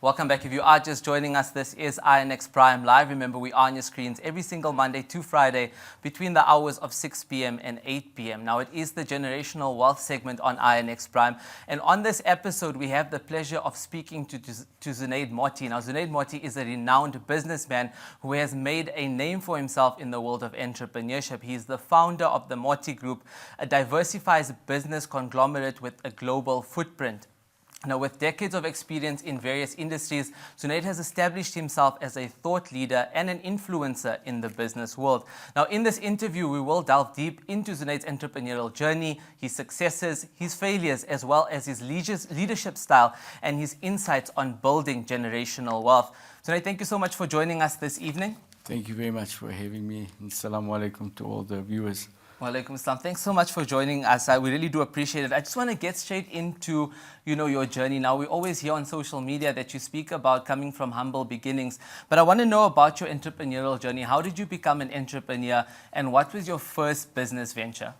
Welcome back. If you are just joining us, this is INX Prime Live. Remember, we are on your screens every single Monday to Friday between the hours of 6 p.m. and 8 p.m. Now, it is the Generational Wealth segment on INX Prime. And on this episode, we have the pleasure of speaking to Zunaid Moti. Now, Zunaid Moti is a renowned businessman who has made a name for himself in the world of entrepreneurship. He is the founder of the Moti Group, a diversified business conglomerate with a global footprint. Now, with decades of experience in various industries, Zunaid has established himself as a thought leader and an influencer in the business world. Now, in this interview, we will delve deep into Zunaid's entrepreneurial journey, his successes, his failures, as well as his leadership style and his insights on building generational wealth. Zunaid, thank you so much for joining us this evening. Thank you very much for having me. And Assalamu alaikum to all the viewers. Walaikum assalam. Thanks so much for joining us. We really do appreciate it. I just want to get straight into, your journey. Now, we always hear on social media that you speak about coming from humble beginnings, but I want to know about your entrepreneurial journey. How did you become an entrepreneur, and what was your first business venture?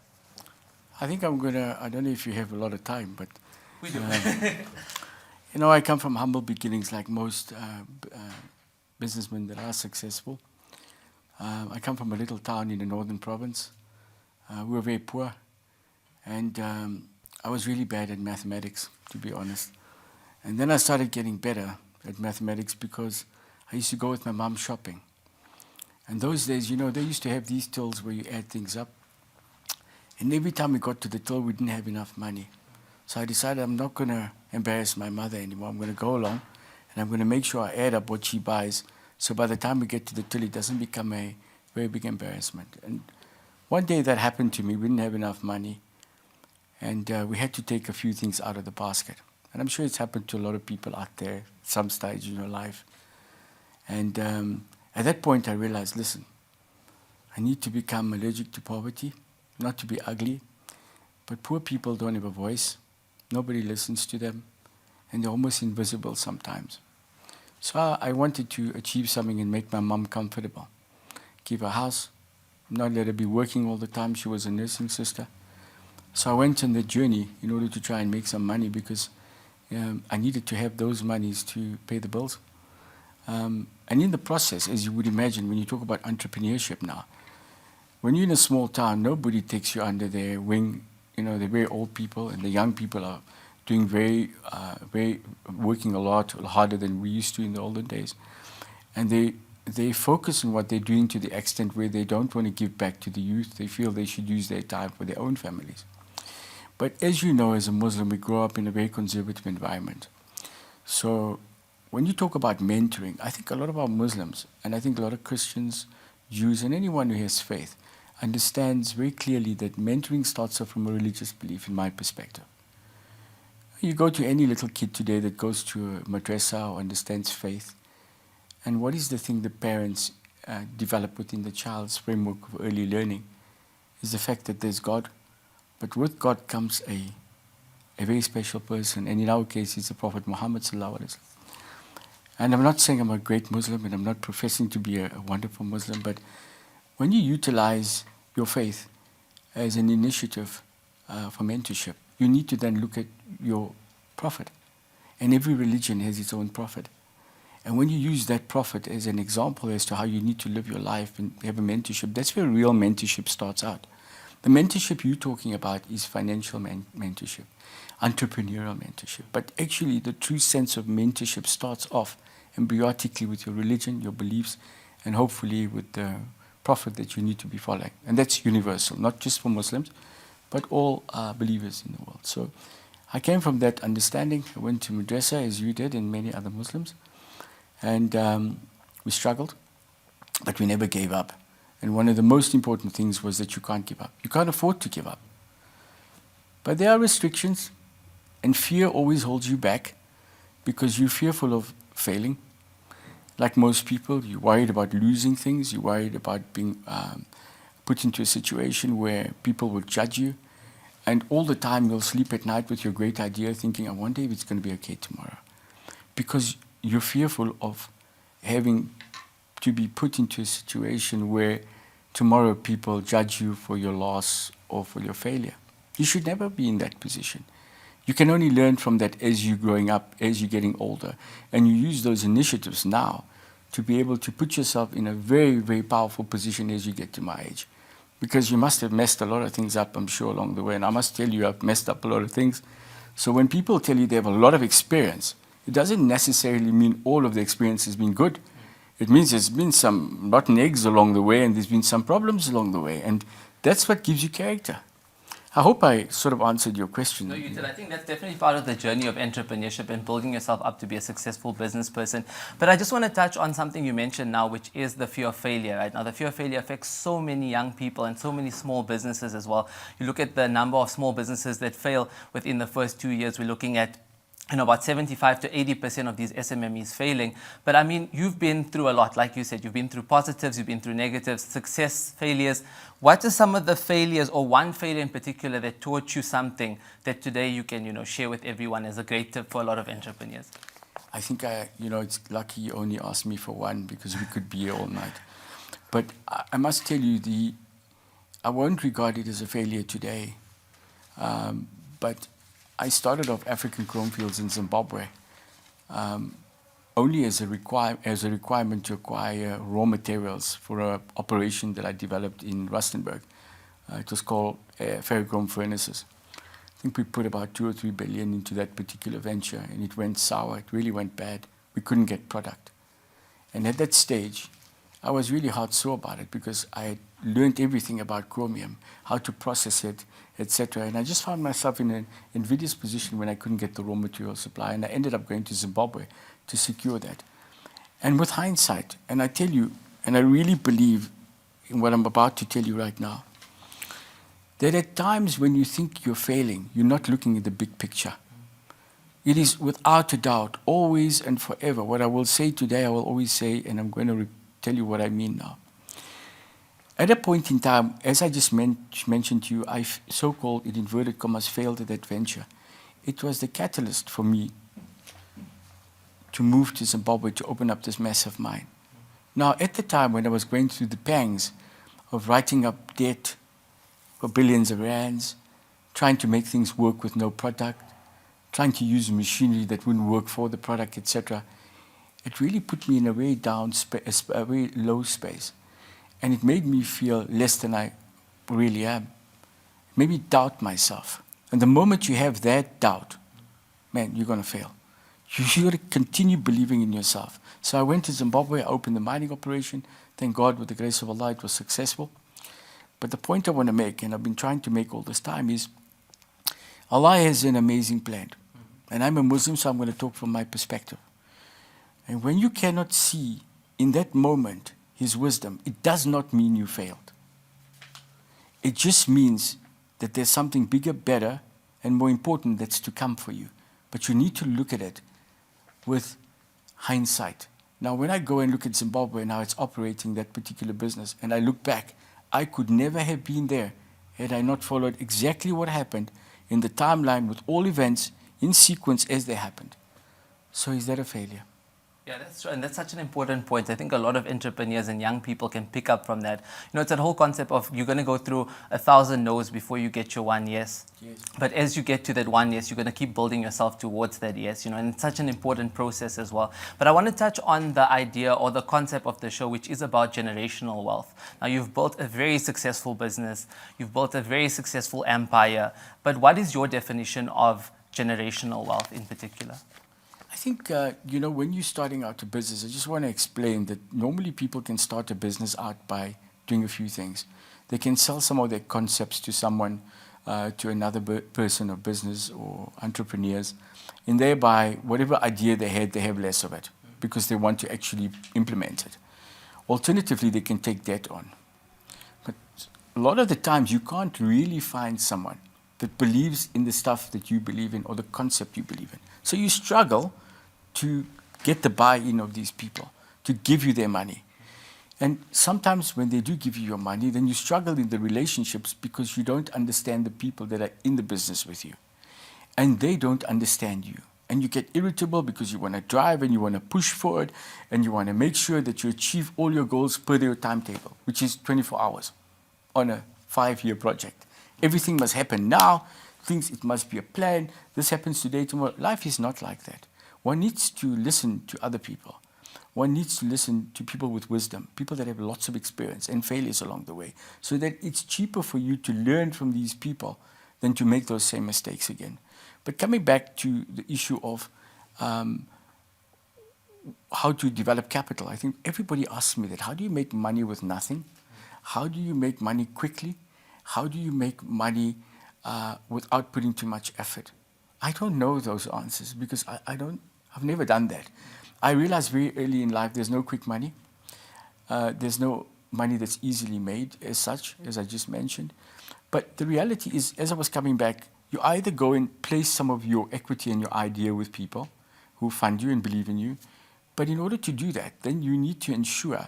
I think I don't know if you have a lot of time, but we do. I come from humble beginnings like most businessmen that are successful. I come from a little town in the northern province. We were very poor, and I was really bad at mathematics, to be honest. And then I started getting better at mathematics because I used to go with my mom shopping. And those days, they used to have these tills where you add things up. And every time we got to the till, we didn't have enough money. So I decided I'm not going to embarrass my mother anymore. I'm going to go along, and I'm going to make sure I add up what she buys. So by the time we get to the till, it doesn't become a very big embarrassment. And one day that happened to me. We didn't have enough money, and we had to take a few things out of the basket. And I'm sure it's happened to a lot of people out there at some stage in your life. And at that point, I realized, listen, I need to become allergic to poverty, not to be ugly, but poor people don't have a voice. Nobody listens to them, and they're almost invisible sometimes. So I wanted to achieve something and make my mom comfortable, give her a house, not let her be working all the time. She was a nursing sister. So I went on the journey in order to try and make some money because I needed to have those monies to pay the bills. And in the process, as you would imagine, when you talk about entrepreneurship now, when you're in a small town, nobody takes you under their wing. They're very old people, and the young people are doing very working a lot harder than we used to in the olden days. And they focus on what they're doing to the extent where they don't want to give back to the youth. They feel they should use their time for their own families. But as you know, as a Muslim, we grow up in a very conservative environment. So when you talk about mentoring, I think a lot of our Muslims, and I think a lot of Christians, Jews, and anyone who has faith, understands very clearly that mentoring starts off from a religious belief, in my perspective. You go to any little kid today that goes to a madrasa or understands faith, and what is the thing the parents develop within the child's framework of early learning is the fact that there's God, but with God comes a very special person, and in our case, it's the Prophet Muhammad sallallahu alaihi wasallam. And I'm not saying I'm a great Muslim, and I'm not professing to be a wonderful Muslim, but when you utilize your faith as an initiative for mentorship, you need to then look at your Prophet, and every religion has its own Prophet. And when you use that prophet as an example as to how you need to live your life and have a mentorship, that's where real mentorship starts out. The mentorship you're talking about is financial mentorship, entrepreneurial mentorship. But actually, the true sense of mentorship starts off embryotically with your religion, your beliefs, and hopefully with the prophet that you need to be following. And that's universal, not just for Muslims, but all believers in the world. So I came from that understanding. I went to madrasa, as you did, and many other Muslims. And we struggled, but we never gave up. And one of the most important things was that you can't give up. You can't afford to give up. But there are restrictions, and fear always holds you back because you're fearful of failing. Like most people, you're worried about losing things. You're worried about being put into a situation where people will judge you. And all the time you'll sleep at night with your great idea thinking, I wonder if it's going to be okay tomorrow. Because you're fearful of having to be put into a situation where tomorrow people judge you for your loss or for your failure. You should never be in that position. You can only learn from that as you're growing up, as you're getting older. And you use those initiatives now to be able to put yourself in a very, very powerful position as you get to my age. Because you must have messed a lot of things up, I'm sure, along the way. And I must tell you, I've messed up a lot of things. So when people tell you they have a lot of experience, it doesn't necessarily mean all of the experience has been good. It means there's been some rotten eggs along the way, and there's been some problems along the way. And that's what gives you character. I hope I sort of answered your question. No, you did. I think that's definitely part of the journey of entrepreneurship and building yourself up to be a successful business person. But I just want to touch on something you mentioned now, which is the fear of failure. Right now, the fear of failure affects so many young people and so many small businesses as well. You look at the number of small businesses that fail within the first 2 years. We're looking at about 75 to 80% of these SMMEs failing. But I mean, you've been through a lot. Like you said, you've been through positives, you've been through negatives, success, failures. What are some of the failures, or one failure in particular, that taught you something that today you can, share with everyone as a great tip for a lot of entrepreneurs? I think it's lucky you only asked me for one, because we could be here all night. But I must tell you, I won't regard it as a failure today. But I started off African Chromefields in Zimbabwe only as a requirement to acquire raw materials for an operation that I developed in Rustenburg. It was called ferrochrome furnaces. I think we put about 2 or 3 billion into that particular venture, and it went sour. It really went bad. We couldn't get product. And at that stage, I was really heart-sore about it, because I had learned everything about chromium, how to process it, etc. And I just found myself in an invidious position when I couldn't get the raw material supply. And I ended up going to Zimbabwe to secure that. And with hindsight, and I tell you, and I really believe in what I'm about to tell you right now, that at times when you think you're failing, you're not looking at the big picture. It is without a doubt, always and forever. What I will say today, I will always say, and I'm going to tell you what I mean now. At a point in time, as I just mentioned to you, I so-called, in inverted commas, failed at that venture. It was the catalyst for me to move to Zimbabwe to open up this massive mine. Now, at the time when I was going through the pangs of writing up debt for billions of rands, trying to make things work with no product, trying to use machinery that wouldn't work for the product, etc., it really put me in a very a very low space. And it made me feel less than I really am. It made me doubt myself. And the moment you have that doubt, man, you're going to fail. You got to continue believing in yourself. So I went to Zimbabwe, I opened the mining operation. Thank God, with the grace of Allah, it was successful. But the point I want to make, and I've been trying to make all this time, is Allah has an amazing plan. And I'm a Muslim, so I'm going to talk from my perspective. And when you cannot see in that moment His wisdom, it does not mean you failed. It just means that there's something bigger, better, and more important that's to come for you. But you need to look at it with hindsight. Now, when I go and look at Zimbabwe and how it's operating, that particular business, and I look back, I could never have been there had I not followed exactly what happened in the timeline with all events in sequence as they happened. So is that a failure? Yeah, that's true. And that's such an important point. I think a lot of entrepreneurs and young people can pick up from that. It's that whole concept of you're going to go through 1,000 no's before you get your one yes. But as you get to that one yes, you're going to keep building yourself towards that yes, and it's such an important process as well. But I want to touch on the idea or the concept of the show, which is about generational wealth. Now, you've built a very successful business. You've built a very successful empire. But what is your definition of generational wealth in particular? I think, when you're starting out a business, I just want to explain that normally people can start a business out by doing a few things. They can sell some of their concepts to someone, to another person or business or entrepreneurs, and thereby, whatever idea they had, they have less of it because they want to actually implement it. Alternatively, they can take debt on. But a lot of the times, you can't really find someone that believes in the stuff that you believe in or the concept you believe in. So you struggle to get the buy-in of these people, to give you their money. And sometimes when they do give you your money, then you struggle in the relationships because you don't understand the people that are in the business with you. And they don't understand you. And you get irritable because you want to drive and you want to push forward and you want to make sure that you achieve all your goals per your timetable, which is 24 hours on a 5-year project. Everything must happen now. thinks it must be a plan. This happens today, tomorrow. Life is not like that. One needs to listen to other people. One needs to listen to people with wisdom, people that have lots of experience and failures along the way, so that it's cheaper for you to learn from these people than to make those same mistakes again. But coming back to the issue of how to develop capital, I think everybody asks me that. How do you make money with nothing? How do you make money quickly? How do you make money without putting too much effort? I don't know those answers because I've never done that. I realized very early in life there's no quick money. There's no money that's easily made as such, as I just mentioned. But the reality is, as I was coming back, you either go and place some of your equity and your idea with people who fund you and believe in you. But in order to do that, then you need to ensure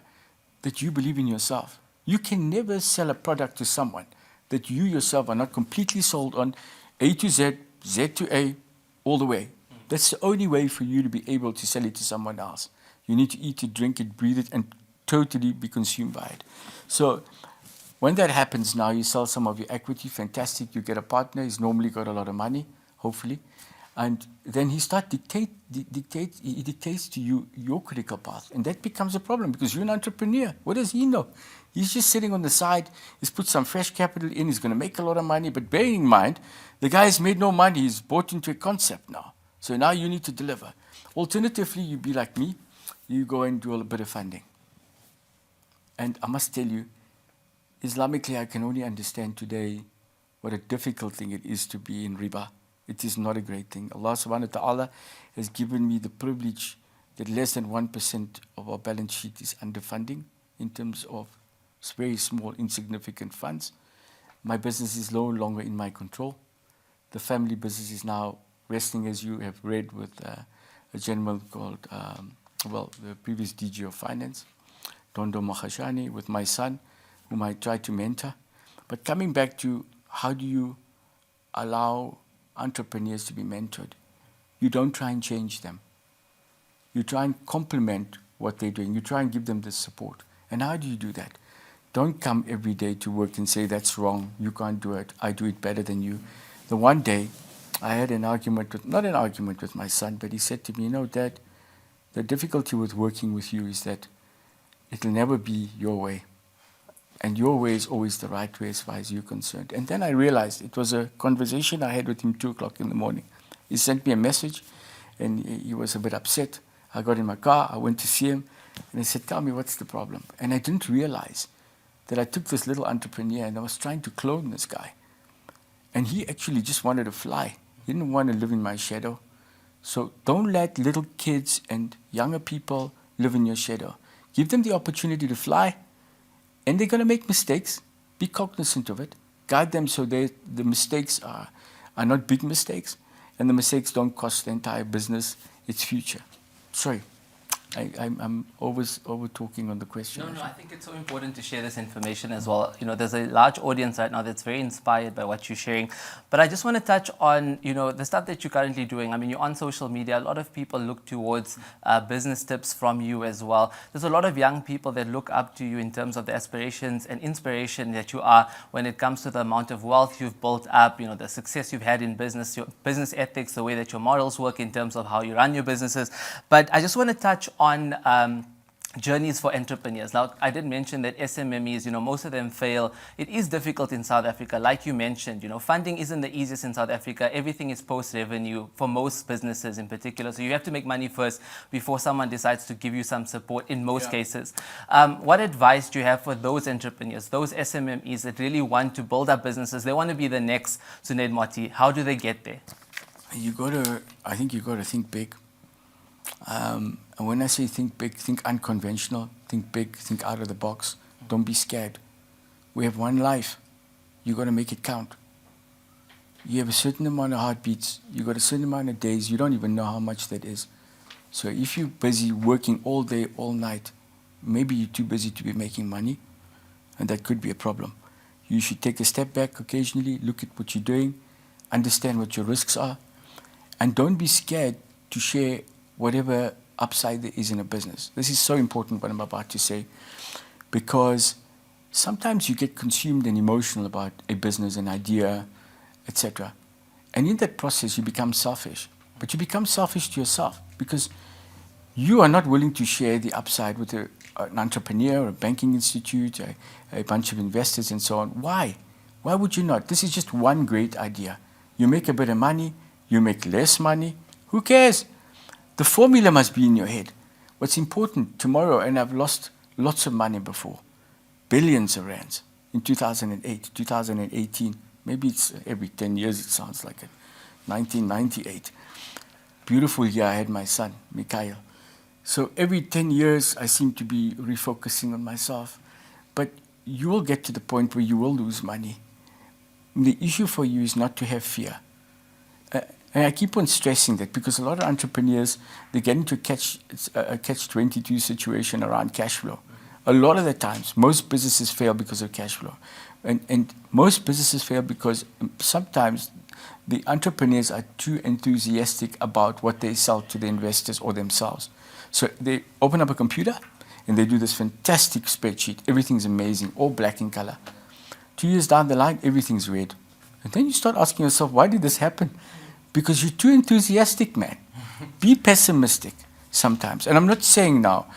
that you believe in yourself. You can never sell a product to someone that you yourself are not completely sold on, A to Z, Z to A, all the way. That's the only way for you to be able to sell it to someone else. You need to eat it, drink it, breathe it, and totally be consumed by it. So when that happens now, you sell some of your equity, fantastic, you get a partner, he's normally got a lot of money, hopefully, and then he dictates to you your critical path, and that becomes a problem because you're an entrepreneur. What does he know? He's just sitting on the side, he's put some fresh capital in, he's going to make a lot of money, but bearing in mind, the guy's made no money, he's bought into a concept now. So now you need to deliver. Alternatively, you be like me, you go and do a bit of funding. And I must tell you, Islamically, I can only understand today what a difficult thing it is to be in riba. It is not a great thing. Allah subhanahu wa ta'ala has given me the privilege that less than 1% of our balance sheet is underfunding in terms of very small, insignificant funds. My business is no longer in my control. The family business is now resting, as you have read, with a gentleman called, the previous DG of Finance, Dondo Mahashani, with my son, whom I try to mentor. But coming back to how do you allow entrepreneurs to be mentored? You don't try and change them. You try and complement what they're doing. You try and give them the support. And how do you do that? Don't come every day to work and say, that's wrong, you can't do it, I do it better than you. The one day, I had not an argument with my son, but he said to me, Dad, the difficulty with working with you is that it'll never be your way. And your way is always the right way as far as you're concerned. And then I realized it was a conversation I had with him 2 o'clock in the morning. He sent me a message, and he was a bit upset. I got in my car, I went to see him, and he said, tell me, what's the problem? And I didn't realize that I took this little entrepreneur, and I was trying to clone this guy. And he actually just wanted to fly. He didn't want to live in my shadow. So don't let little kids and younger people live in your shadow. Give them the opportunity to fly, and they're going to make mistakes. Be cognizant of it. Guide them so the mistakes are not big mistakes, and the mistakes don't cost the entire business its future. Sorry. I'm always over talking on the question. No, I think it's so important to share this information as well. There's a large audience right now that's very inspired by what you're sharing. But I just want to touch on, the stuff that you're currently doing. I mean, you're on social media. A lot of people look towards business tips from you as well. There's a lot of young people that look up to you in terms of the aspirations and inspiration that you are when it comes to the amount of wealth you've built up, the success you've had in business, your business ethics, the way that your models work in terms of how you run your businesses. But I just want to touch on journeys for entrepreneurs. Now, I did mention that SMMEs, most of them fail. It is difficult in South Africa. Like you mentioned, funding isn't the easiest in South Africa. Everything is post-revenue for most businesses in particular. So you have to make money first before someone decides to give you some support in most cases. What advice do you have for those entrepreneurs, those SMMEs that really want to build up businesses? They want to be the next Zunaid Moti. How do they get there? I think you got to think big. And when I say think big, think unconventional, think big, think out of the box. Don't be scared. We have one life. You got to make it count. You have a certain amount of heartbeats. You got a certain amount of days. You don't even know how much that is. So if you're busy working all day, all night, maybe you're too busy to be making money, and that could be a problem. You should take a step back occasionally, look at what you're doing, understand what your risks are, and don't be scared to share whatever upside there is in a business. This is so important, what I'm about to say, because sometimes you get consumed and emotional about a business, an idea, etc. And in that process, you become selfish. But you become selfish to yourself because you are not willing to share the upside with an entrepreneur, a banking institute, a bunch of investors, and so on. Why? Why would you not? This is just one great idea. You make a bit of money, you make less money. Who cares? The formula must be in your head. What's important tomorrow, and I've lost lots of money before, billions of rands in 2008, 2018. Maybe it's every 10 years, it sounds like it. 1998. Beautiful year, I had my son, Mikhail. So every 10 years, I seem to be refocusing on myself. But you will get to the point where you will lose money. The issue for you is not to have fear. And I keep on stressing that because a lot of entrepreneurs, they get into a catch-22 situation around cash flow. A lot of the times, most businesses fail because of cash flow. And most businesses fail because sometimes the entrepreneurs are too enthusiastic about what they sell to the investors or themselves. So they open up a computer and they do this fantastic spreadsheet. Everything's amazing, all black in color. 2 years down the line, everything's red. And then you start asking yourself, why did this happen? Because you're too enthusiastic, man. Be pessimistic sometimes. And I'm not saying now,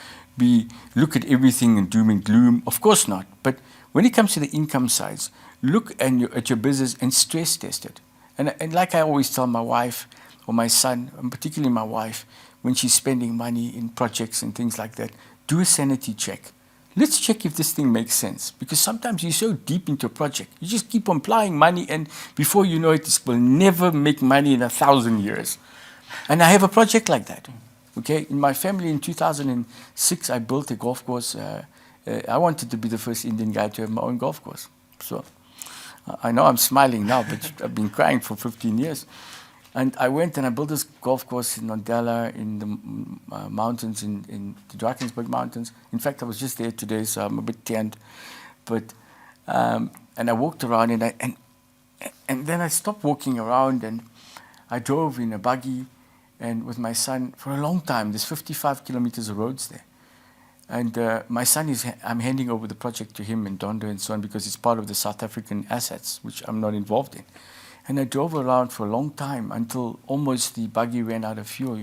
look at everything in doom and gloom. Of course not. But when it comes to the income sides, look at your business and stress test it. And like I always tell my wife or my son, and particularly my wife, when she's spending money in projects and things like that, do a sanity check. Let's check if this thing makes sense. Because sometimes you're so deep into a project, you just keep on applying money, and before you know it, this will never make money in 1,000 years. And I have a project like that. Okay, in my family in 2006, I built a golf course. I wanted to be the first Indian guy to have my own golf course. So I know I'm smiling now, but I've been crying for 15 years. And I went and I built this golf course in Ondela, in the mountains, in the Drakensberg Mountains. In fact, I was just there today, so I'm a bit tanned. But and I walked around, and then I stopped walking around, and I drove in a buggy and with my son for a long time. There's 55 kilometers of roads there. And my son I'm handing over the project to him in Dondo and so on because it's part of the South African assets, which I'm not involved in. And I drove around for a long time until almost the buggy ran out of fuel,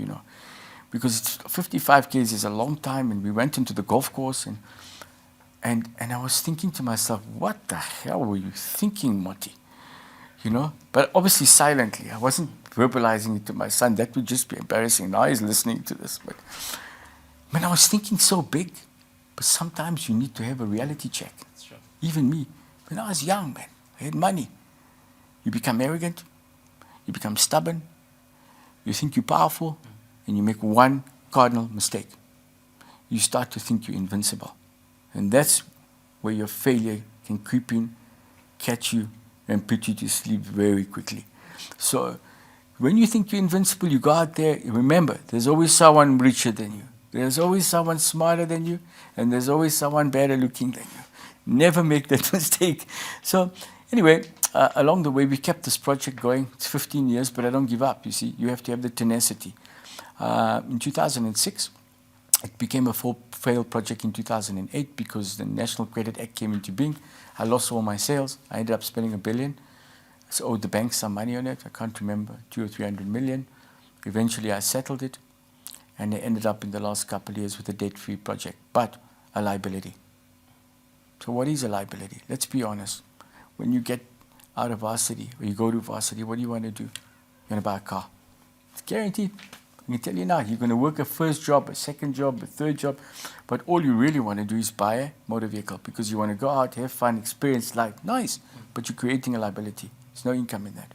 because 55 km is a long time. And we went into the golf course, and I was thinking to myself, what the hell were you thinking, Moti? But obviously silently. I wasn't verbalizing it to my son. That would just be embarrassing. Now he's listening to this. But man, I was thinking so big. But sometimes you need to have a reality check. That's true. Even me. When I was young, man, I had money. You become arrogant, you become stubborn, you think you're powerful, and you make one cardinal mistake. You start to think you're invincible. And that's where your failure can creep in, catch you, and put you to sleep very quickly. So when you think you're invincible, you go out there, remember, there's always someone richer than you. There's always someone smarter than you, and there's always someone better looking than you. Never make that mistake. So anyway, along the way, we kept this project going. It's 15 years, but I don't give up, you see. You have to have the tenacity. In 2006, it became a failed project in 2008 because the National Credit Act came into being. I lost all my sales. I ended up spending $1 billion. I owed the bank some money on it. I can't remember, 200 or 300 million. Eventually, I settled it, and I ended up in the last couple of years with a debt-free project, but a liability. So what is a liability? Let's be honest. When you get out of varsity, or you go to varsity, what do you want to do? You're going to buy a car. It's guaranteed. I can tell you now, you're going to work a first job, a second job, a third job, but all you really want to do is buy a motor vehicle because you want to go out, have fun, experience life. Nice, but you're creating a liability. There's no income in that.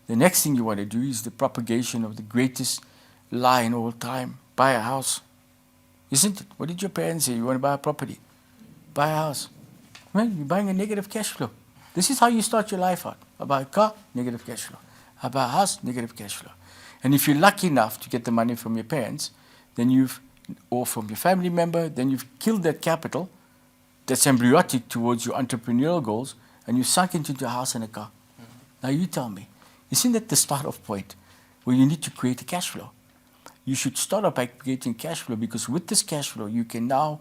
The next thing you want to do is the propagation of the greatest lie in all time. Buy a house. Isn't it? What did your parents say? You want to buy a property? Buy a house. Well, you're buying a negative cash flow. This is how you start your life out. I buy a car, negative cash flow. I buy a house, negative cash flow. And if you're lucky enough to get the money from your parents, or from your family member, then you've killed that capital that's embryotic towards your entrepreneurial goals, and you've sunk into a house and a car. Now you tell me, isn't that the start-off point where you need to create a cash flow? You should start off by creating cash flow because with this cash flow, you can now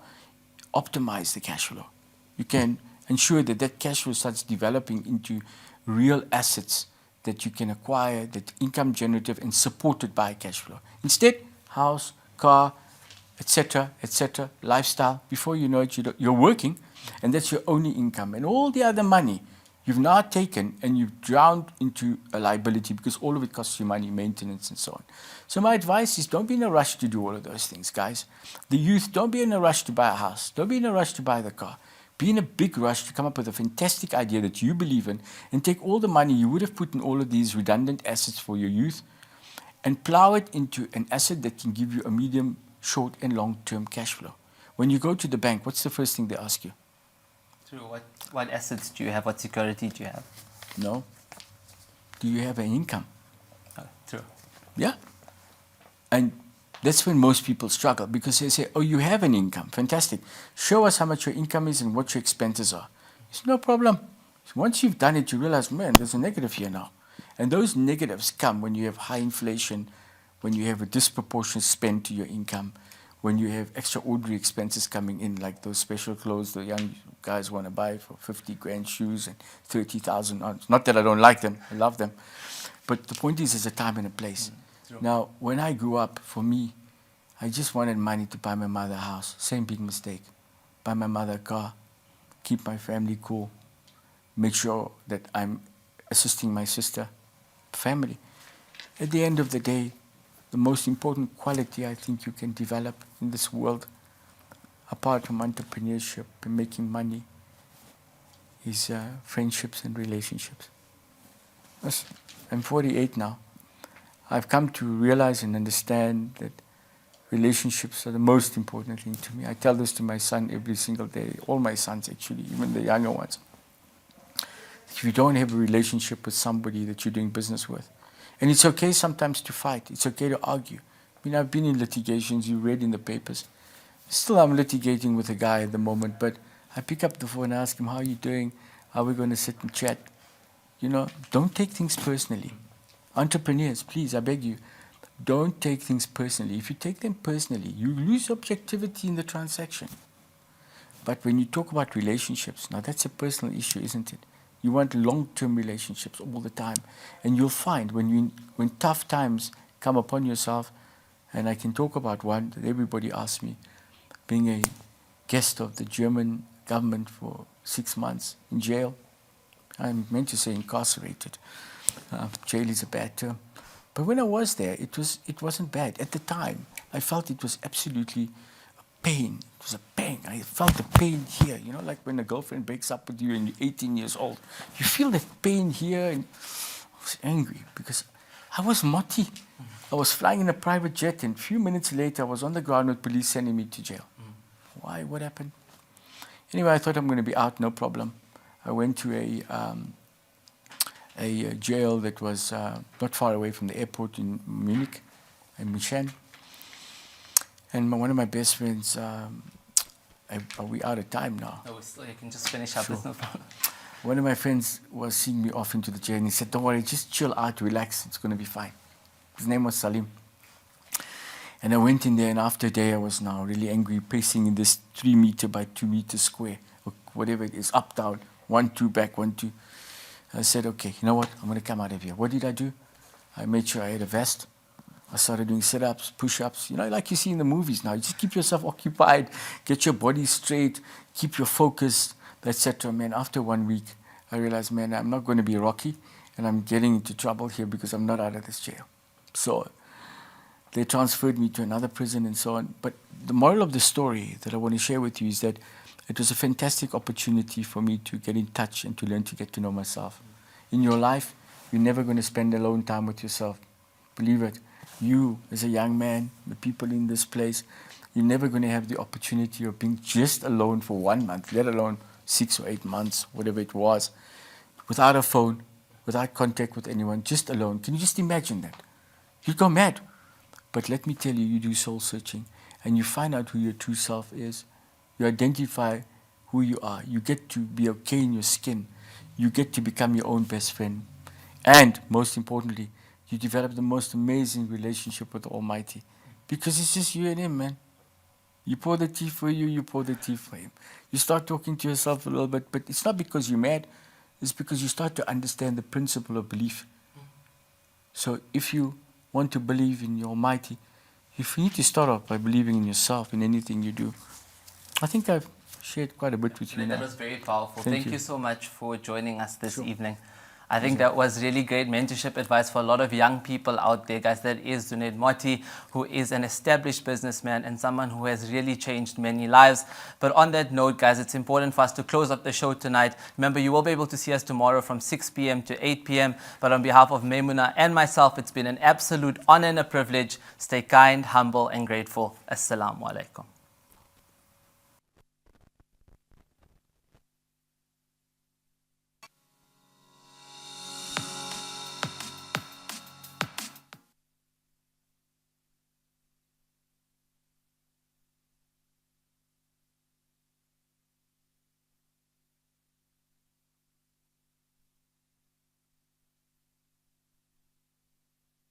optimize the cash flow. You can ensure that that cash flow starts developing into real assets that you can acquire, that income generative and supported by cash flow. Instead, house, car, etc., lifestyle. Before you know it, you're working, and that's your only income. And all the other money you've now taken and you've drowned into a liability because all of it costs you money, maintenance and so on. So my advice is don't be in a rush to do all of those things, guys. The youth, don't be in a rush to buy a house. Don't be in a rush to buy the car. Be in a big rush to come up with a fantastic idea that you believe in and take all the money you would have put in all of these redundant assets for your youth and plow it into an asset that can give you a medium, short and long-term cash flow. When you go to the bank, what's the first thing they ask you? True. What assets do you have? What security do you have? No. Do you have an income? Oh, true. Yeah. And that's when most people struggle because they say, oh, you have an income. Fantastic. Show us how much your income is and what your expenses are. It's no problem. Once you've done it, you realize, man, there's a negative here now. And those negatives come when you have high inflation, when you have a disproportionate spend to your income, when you have extraordinary expenses coming in, like those special clothes the young guys want to buy for 50 grand shoes and 30,000 ounce. Not that I don't like them, I love them. But the point is, there's a time and a place. Now, when I grew up, for me, I just wanted money to buy my mother a house. Same big mistake. Buy my mother a car, keep my family cool, make sure that I'm assisting my sister, family. At the end of the day, the most important quality I think you can develop in this world, apart from entrepreneurship and making money, is friendships and relationships. I'm 48 now. I've come to realize and understand that relationships are the most important thing to me. I tell this to my son every single day, all my sons actually, even the younger ones. If you don't have a relationship with somebody that you're doing business with, and it's okay sometimes to fight. It's okay to argue. I mean, I've been in litigations. You read in the papers. Still, I'm litigating with a guy at the moment, but I pick up the phone and ask him, how are you doing? Are we going to sit and chat? You know, don't take things personally. Entrepreneurs, please, I beg you, don't take things personally. If you take them personally, you lose objectivity in the transaction. But when you talk about relationships, now that's a personal issue, isn't it? You want long-term relationships all the time. And you'll find when tough times come upon yourself, and I can talk about one that everybody asks me, being a guest of the German government for 6 months in jail. I'm meant to say incarcerated. Jail is a bad term. But when I was there, it wasn't bad. At the time, I felt it was absolutely pain. It was a pain. I felt the pain here. You know, like when a girlfriend breaks up with you and you're 18 years old. You feel that pain here, and I was angry because I was Moti. I was flying in a private jet, and a few minutes later, I was on the ground with police sending me to jail. Why? What happened? Anyway, I thought I'm going to be out, no problem. I went to a jail that was not far away from the airport in Munich, in München. And one of my best friends, are we out of time now? No, you can just finish up. Sure. There's no problem. One of my friends was seeing me off into the jail, and he said, don't worry, just chill out, relax, it's going to be fine. His name was Salim. And I went in there, and after a day, I was now really angry, pacing in this 3 meter by 2 meter square, or whatever it is, up, down, 1, 2, back, 1, 2. I said, okay, you know what, I'm going to come out of here. What did I do? I made sure I had a vest. I started doing sit-ups, push-ups, you know, like you see in the movies now. You just keep yourself occupied, get your body straight, keep your focus, etc. Man, after 1 week, I realized, man, I'm not going to be Rocky, and I'm getting into trouble here because I'm not out of this jail. So they transferred me to another prison and so on. But the moral of the story that I want to share with you is that it was a fantastic opportunity for me to get in touch and to learn to get to know myself. In your life, you're never going to spend alone time with yourself. Believe it. You, as a young man, the people in this place, you're never going to have the opportunity of being just alone for 1 month, let alone 6 or 8 months, whatever it was, without a phone, without contact with anyone, just alone. Can you just imagine that? You'd go mad. But let me tell you, you do soul searching, and you find out who your true self is. You identify who you are. You get to be okay in your skin. You get to become your own best friend. And most importantly, you develop the most amazing relationship with the Almighty. Because it's just you and Him, man. You pour the tea for you, you pour the tea for Him. You start talking to yourself a little bit, but it's not because you're mad. It's because you start to understand the principle of belief. So if you want to believe in your Almighty, you need to start off by believing in yourself in anything you do. I think I've shared quite a bit with you now. That was very powerful. Thank Thank you. you so much for joining us this Sure. evening. I think that was really great mentorship advice for a lot of young people out there, guys. That is Zunaid Moti, who is an established businessman and someone who has really changed many lives. But on that note, guys, it's important for us to close up the show tonight. Remember, you will be able to see us tomorrow from 6 p.m. to 8 p.m. But on behalf of Maimuna and myself, it's been an absolute honor and a privilege. Stay kind, humble, and grateful. Assalamu alaikum.